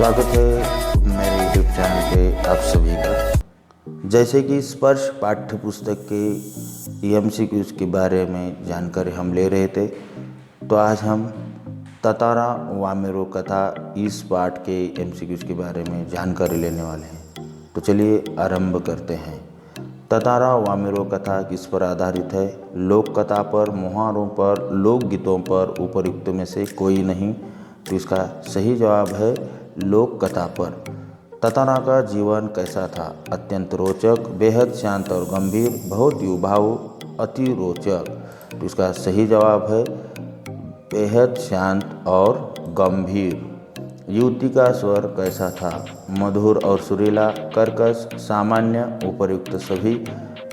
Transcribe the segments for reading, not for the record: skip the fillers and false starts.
स्वागत है मेरे यूट्यूब चैनल पे आप सभी का। जैसे कि स्पर्श पाठ्य पुस्तक के एमसीक्यूज के बारे में जानकारी हम ले रहे थे, तो आज हम ततारा वामेरो कथा इस पाठ के एमसीक्यूज के बारे में जानकारी लेने वाले हैं। तो चलिए आरंभ करते हैं। ततारा वामेरो कथा किस पर आधारित है? लोक कथा पर, मुहावरों पर, लोकगीतों पर, उपयुक्त में से कोई नहीं। तो इसका सही जवाब है लोक कथा पर। ततारा का जीवन कैसा था? अत्यंत रोचक, बेहद शांत और गंभीर, बहुत युवाऊ, अति रोचक। तो इसका सही जवाब है बेहद शांत और गंभीर। युवती का स्वर कैसा था? मधुर और सुरीला, कर्कश, सामान्य, उपयुक्त सभी।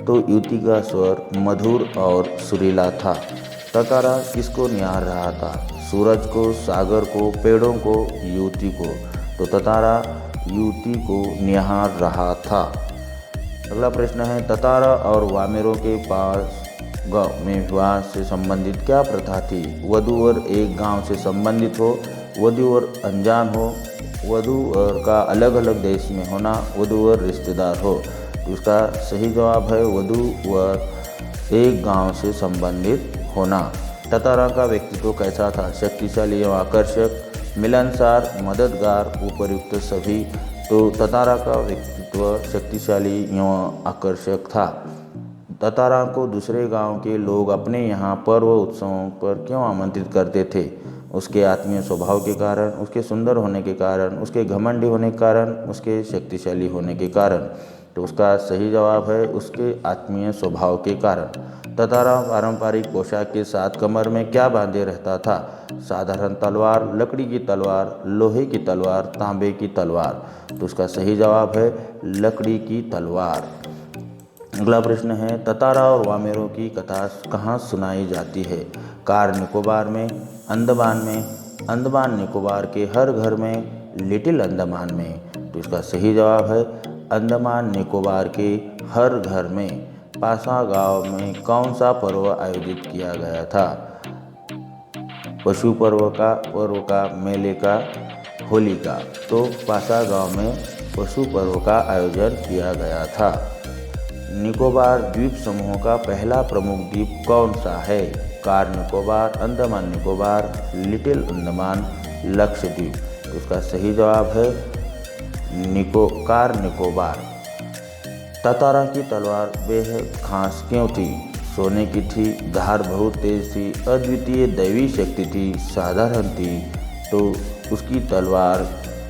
तो युवती का स्वर मधुर और सुरीला था। ततारा किसको निहार रहा था? सूरज को, सागर को, पेड़ों को, युवती को। तो ततारा युवती को निहार रहा था। अगला प्रश्न है, ततारा और वामेरो के पास गांव में विवाह से संबंधित क्या प्रथा थी? वधूवर एक गांव से संबंधित हो, वधूवर अनजान हो, वधूवर का अलग अलग देश में होना, वधूवर रिश्तेदार हो। तो इसका सही जवाब है वधूवर एक गांव से संबंधित होना। ततारा का व्यक्तित्व कैसा था? शक्तिशाली एवं आकर्षक, मिलनसार, मददगार, उपयुक्त सभी। तो ततारा का व्यक्तित्व शक्तिशाली एवं आकर्षक था। ततारा को दूसरे गांव के लोग अपने यहाँ पर्व उत्सवों पर क्यों आमंत्रित करते थे? उसके आत्मीय स्वभाव के कारण, उसके सुंदर होने के कारण, उसके घमंडी होने के कारण, उसके शक्तिशाली होने के कारण। तो उसका सही जवाब है उसके आत्मीय स्वभाव के कारण। ततारा पारंपरिक पोशाक के साथ कमर में क्या बांधे रहता था? साधारण तलवार, लकड़ी की तलवार, लोहे की तलवार, तांबे की तलवार। तो उसका सही जवाब है लकड़ी की तलवार। अगला प्रश्न है, ततारा और वामेरो की कथा कहाँ सुनाई जाती है? कार निकोबार में, अंडमान में, अंडमान निकोबार के हर घर में, लिटिल अंडमान में। तो इसका सही जवाब है अंडमान निकोबार के हर घर में। पासा गांव में कौन सा पर्व आयोजित किया गया था? पशु पर्व का, मेले का, होली का। तो पासा गांव में पशु पर्व का आयोजन किया गया था। निकोबार द्वीप समूह का पहला प्रमुख द्वीप कौन सा है? Car Nicobar, Andaman Nicobar, little Andaman, Lakshadweep. तो उसका सही जवाब है कार निकोबार। ततारा की तलवार बेहद खास क्यों थी? सोने की थी, धार बहुत तेज थी, अद्वितीय दैवी शक्ति थी, साधारण थी। तो उसकी तलवार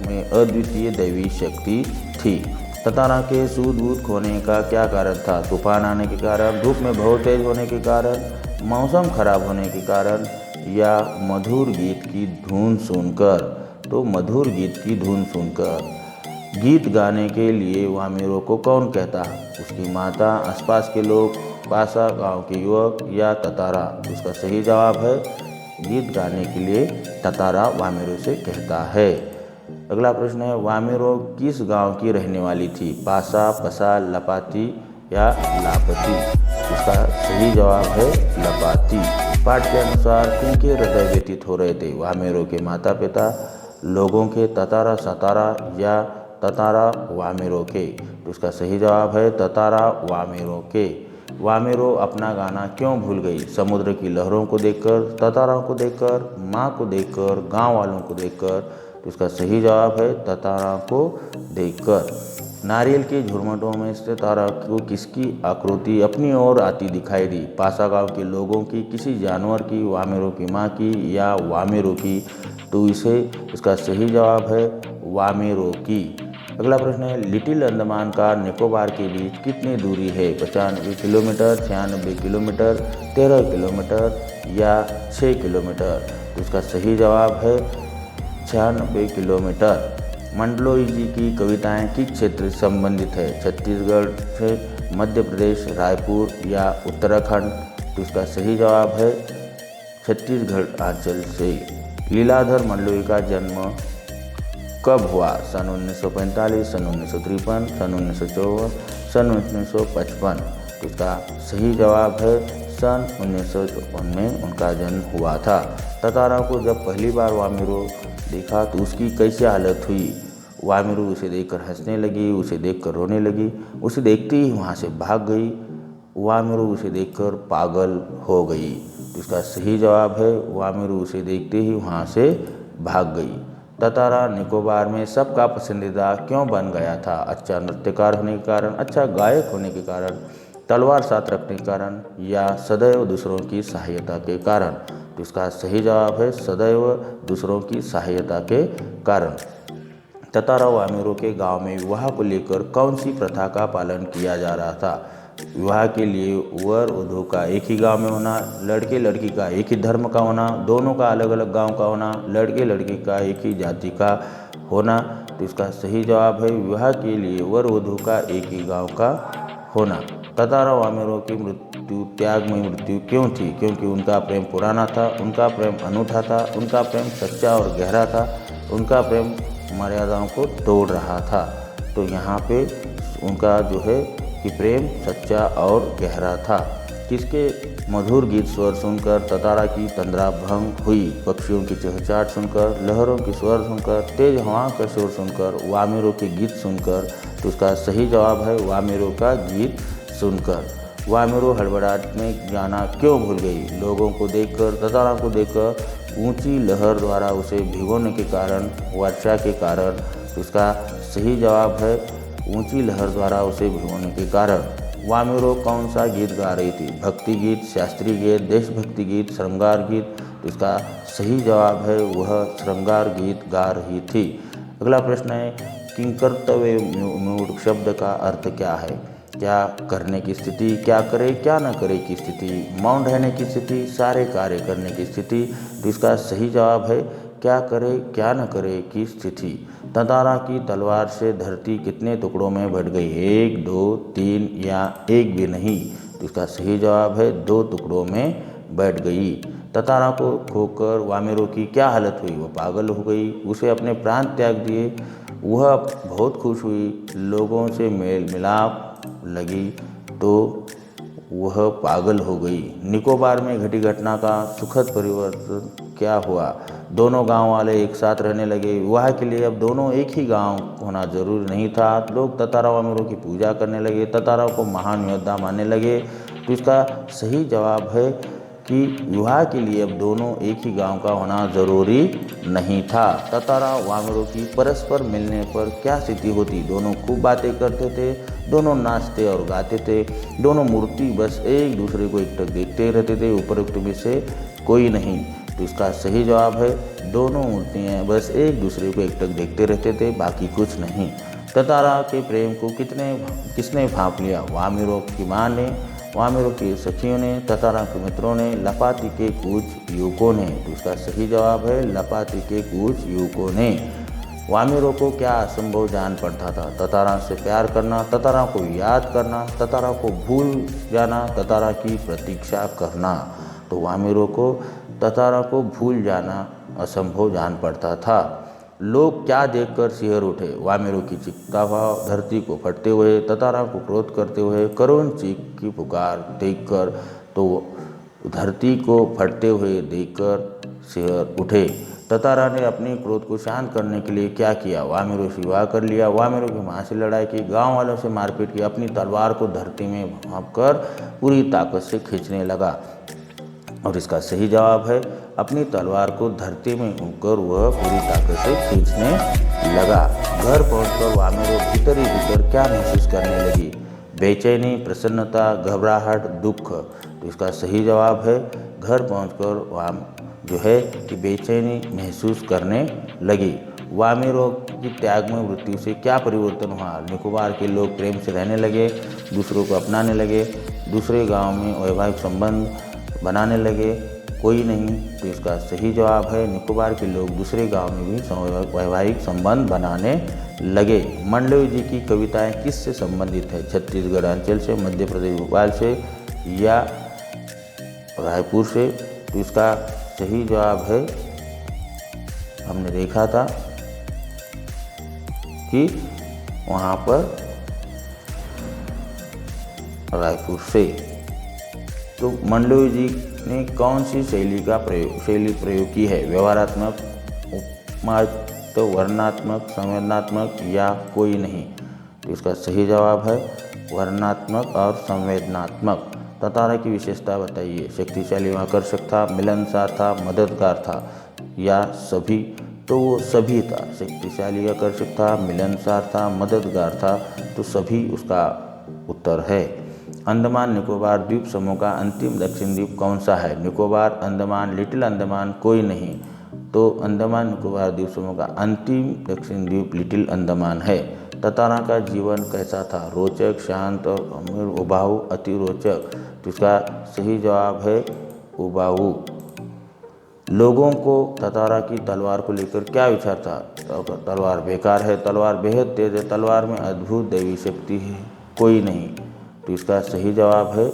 में अद्वितीय दैवी शक्ति थी। ततारा के सूझबूझ खोने का क्या कारण था? तूफान आने के कारण, धूप में बहुत तेज होने के कारण, मौसम खराब होने के कारण, या मधुर गीत की धुन सुनकर। तो मधुर गीत की धुन सुनकर। गीत गाने के लिए वामेरो को कौन कहता? उसकी माता, आसपास के लोग, पासा गांव के युवक, या ततारा। उसका सही जवाब है गीत गाने के लिए ततारा वामेरो से कहता है। अगला प्रश्न है, वामेरो किस गांव की रहने वाली थी? पासा, पसा, लपाती या लापती। इसका सही जवाब है लपाती। पाठ के अनुसार किनके हृदय व्यतीत हो रहे थे? वामेरो के माता पिता, लोगों के, ततारा सतारा या ततारा वामेरो के। तो इसका सही जवाब है ततारा वामेरो के। वामेरो अपना गाना क्यों भूल गई? समुद्र की लहरों को देखकर, ततारा को देखकर, माँ को देखकर, गांव वालों को देखकर। तो इसका सही जवाब है ततारा को देखकर। नारियल के झुरमुटों में से ततारा को किसकी आकृति अपनी ओर आती दिखाई दी? पासा गांव के लोगों की, किसी जानवर की, वामेरो की माँ की, या वामेरो की। तो इसका सही जवाब है वामेरो की। अगला प्रश्न है, लिटिल अंडमान का निकोबार के बीच कितनी दूरी है? 95 किलोमीटर, 96 किलोमीटर, 13 किलोमीटर या 6 किलोमीटर। तो इसका सही जवाब है 96 किलोमीटर। मंडलोई जी की कविताएं किस क्षेत्र से संबंधित है? छत्तीसगढ़ से, मध्य प्रदेश, रायपुर या उत्तराखंड। तो इसका सही जवाब है छत्तीसगढ़ अंचल से। लीलाधर मंडलोई का जन्म कब हुआ? सन 1945, सन 1953, सन 1954, सन 1955। तो इसका सही जवाब है सन 1954 में उनका जन्म हुआ था। ततारा को जब पहली बार वामेरो देखा तो उसकी कैसी हालत हुई? वामिरू उसे देखकर हंसने लगी, उसे देखकर रोने लगी, उसे देखते ही वहाँ से भाग गई। वामिरू उसे देखकर पागल हो गई। तो इसका सही जवाब है वामिरू उसे देखते ही वहाँ से भाग गई। ततारा निकोबार में सबका पसंदीदा क्यों बन गया था? अच्छा नृत्यकार होने के कारण, अच्छा गायक होने के कारण, तलवार साथ रखने के कारण, या सदैव दूसरों की सहायता के कारण? तो इसका सही जवाब है सदैव दूसरों की सहायता के कारण। ततारा वामिरों के गांव में विवाह को लेकर कौन सी प्रथा का पालन किया जा रहा था? विवाह के लिए वर वधू का एक ही गांव में होना, लड़के लड़की का एक ही धर्म का होना, दोनों का अलग अलग गांव का होना, लड़के लड़की का एक ही जाति का होना? तो इसका सही जवाब है विवाह के लिए वर वधू का एक ही गांव का होना। ततारा वामिरों की मृत्यु त्याग में मृत्यु क्यों थी? क्योंकि उनका प्रेम पुराना था, उनका प्रेम अनूठा था, उनका प्रेम सच्चा और गहरा था, उनका प्रेम मर्यादाओं को तोड़ रहा था। तो यहाँ पे उनका जो है कि प्रेम सच्चा और गहरा था। किसके मधुर गीत स्वर सुनकर ततारा की तंद्रा भंग हुई? पक्षियों की चहचहाट सुनकर, लहरों की स्वर सुनकर, तेज हवा का शोर सुनकर, वामिरों के गीत सुनकर? तो उसका सही जवाब है वामिरों का गीत सुनकर। वामिरो हड़बड़ाहट में जाना क्यों भूल गई? लोगों को देखकर, ततारा को देखकर, ऊंची लहर द्वारा उसे भिगोने के कारण, वर्षा के कारण? तो इसका सही जवाब है ऊंची लहर द्वारा उसे भिगोने के कारण। वामिरो कौन सा गीत गा रही थी? भक्ति गीत, शास्त्रीय गीत, देशभक्ति गीत, श्रृंगार गीत? तो इसका सही जवाब है वह श्रृंगार गीत गा रही थी। अगला प्रश्न है किंकर्तव्य मूढ़ शब्द का अर्थ क्या है? क्या करने की स्थिति, क्या करे क्या न करे की स्थिति, मौन रहने की स्थिति, सारे कार्य करने की स्थिति? तो इसका सही जवाब है क्या करे क्या न करे की स्थिति। ततारा की तलवार से धरती कितने टुकड़ों में बट गई? 1, 2, 3 या एक भी नहीं? तो इसका सही जवाब है 2 टुकड़ों में बैठ गई। ततारा को खोकर वामिरों की क्या हालत हुई? वह पागल हो गई, उसे अपने प्राण त्याग दिए, वह बहुत खुश हुई, लोगों से मेल मिलाप लगी तो वह पागल हो गई। निकोबार में घटी घटना का सुखद परिवर्तन क्या हुआ? दोनों गांव वाले एक साथ रहने लगे। विवाह के लिए अब दोनों एक ही गांव होना जरूरी नहीं था। लोग ततारा वामिरों की पूजा करने लगे, ततारा को महान योद्धा मानने लगे। तो इसका सही जवाब है कि विवाह के लिए अब दोनों एक ही गांव का होना जरूरी नहीं था। ततारा वामिरों की परस्पर मिलने पर क्या स्थिति होती? दोनों खूब बातें करते थे, दोनों नाचते और गाते थे, दोनों मूर्ति बस एक दूसरे को एकटक देखते रहते थे, उपरोक्त में से कोई नहीं। तो इसका सही जवाब है दोनों मूर्तियाँ बस एक दूसरे को एकटक देखते रहते थे, बाकी कुछ नहीं। ततारा के प्रेम को किसने भांप लिया? वामिरों की माँ ने, वामिरों की सखियों ने, ततारा के मित्रों ने, लपाती के कुछ युवकों ने? तो इसका सही जवाब है लपाती के कुछ युवकों ने। वामिरों को क्या असंभव जान पड़ता था? ततारा से प्यार करना, ततारा को याद करना, ततारा को भूल जाना, ततारा की प्रतीक्षा करना? तो वामिरों को ततारा को भूल जाना असंभव जान पड़ता था। लोग क्या देखकर सिहर उठे? वामिरों की चीखता भाव धरती को फटते हुए, ततारा को क्रोध करते हुए, करुण चीख की पुकार देखकर? तो धरती को फटते हुए देखकर सिहर उठे। ततारा ने अपने क्रोध को शांत करने के लिए क्या किया? वामिरों से विवाह कर लिया, वामिरों की माँ से लड़ाई की, गांव वालों से मारपीट की, अपनी तलवार को धरती में भांपकर पूरी ताकत से खींचने लगा। और इसका सही जवाब है अपनी तलवार को धरती में उगकर वह पूरी ताकत से खींचने लगा। घर पहुंचकर वामिरों भीतर ही भीतर क्या महसूस करने लगी? बेचैनी, प्रसन्नता, घबराहट, दुख? तो इसका सही जवाब है घर पहुंचकर वाम जो है कि बेचैनी महसूस करने लगी। वामिरों की त्याग में मृत्यु से क्या परिवर्तन हुआ? निकोबार के लोग प्रेम से रहने लगे, दूसरों को अपनाने लगे, दूसरे गांव में वैवाहिक संबंध बनाने लगे, कोई नहीं? तो इसका सही जवाब है निकोबार के लोग दूसरे गांव में भी वैवाहिक संबंध बनाने लगे। मंडवी जी की कविताएं किससे संबंधित है? छत्तीसगढ़ अंचल से, मध्य प्रदेश भोपाल से या रायपुर से? तो इसका सही जवाब है हमने देखा था कि वहाँ पर रायपुर से। तो मंडवी जी ने कौन सी शैली प्रयोग की है? व्यवहारात्मक, तो वर्णनात्मक, संवेदनात्मक या कोई नहीं। तो इसका सही जवाब है वर्णनात्मक और संवेदनात्मक। तातारा की विशेषता बताइए। शक्तिशाली, आकर्षक था, मिलनसार था, मददगार था या सभी। तो वो सभी था। शक्तिशाली, आकर्षक था, मिलनसार था, मददगार था, तो सभी उसका उत्तर है। अंडमान निकोबार द्वीप समूह का अंतिम दक्षिण द्वीप कौन सा है? निकोबार, अंडमान, लिटिल अंडमान, कोई नहीं। तो अंडमान निकोबार द्वीप समूह का अंतिम दक्षिण द्वीप लिटिल अंडमान है। तातारा का जीवन कैसा था? रोचक, शांत और अमीर, उबाऊ, अति रोचक। तो इसका सही जवाब है उबाऊ। लोगों को तातारा की तलवार को लेकर क्या विचार था? तलवार बेकार है, तलवार बेहद तेज है, तलवार में अद्भुत दैवी शक्ति है, कोई नहीं। तो इसका सही जवाब है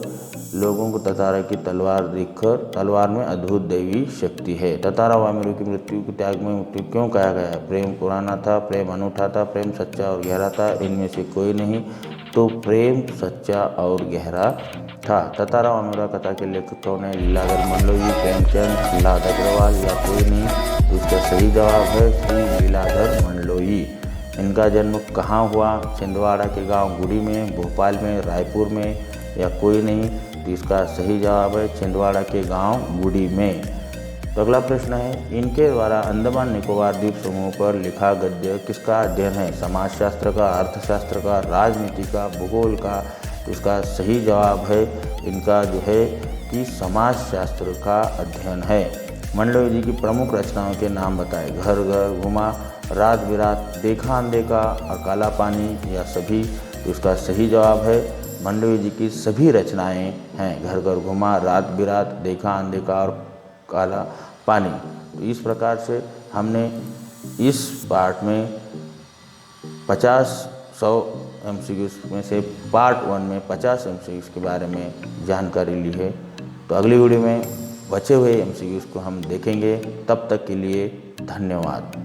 लोगों को तातारा की तलवार देखकर तलवार में अद्भुत दैवी शक्ति है। तातारा वामिरों की मृत्यु को त्याग में मृत्यु क्यों कहा गया है? प्रेम पुराना था, प्रेम अनूठा था, प्रेम सच्चा और गहरा था, इनमें से कोई नहीं। तो प्रेम सच्चा और गहरा था। तातारा वामिरा कथा के लेखक कौन है? लीलाधर मंडलोई, प्रेमचंद, प्रहलाद अग्रवाल या कोई नहीं। तो इसका सही जवाब है श्री लीलाधर मंडलोई। इनका जन्म कहाँ हुआ? छिंदवाड़ा के गांव गुड़ी में, भोपाल में, रायपुर में या कोई नहीं। तो इसका सही जवाब है छिंदवाड़ा के गांव गुड़ी में। तो अगला प्रश्न है, इनके द्वारा अंडमान निकोबार द्वीप समूह पर लिखा गद्य किसका अध्ययन है? समाजशास्त्र का, अर्थशास्त्र का, राजनीति का, भूगोल का। तो इसका सही जवाब है इनका जो है कि समाजशास्त्र का अध्ययन है। मंडलोई जी की प्रमुख रचनाओं के नाम बताएं। घर घर घुमा, रात बिरात, देखा अनदेखा और काला पानी या सभी। तो इसका सही जवाब है मंडलोई जी की सभी रचनाएं हैं। घर घर घुमा, रात बिरात, देखा अनदेखा और काला पानी। तो इस प्रकार से हमने इस पार्ट में 50-100 MCQs में से पार्ट 1 में 50 MCQs के बारे में जानकारी ली है। तो अगली वीडियो में बचे हुए MCQs को हम देखेंगे। तब तक के लिए धन्यवाद।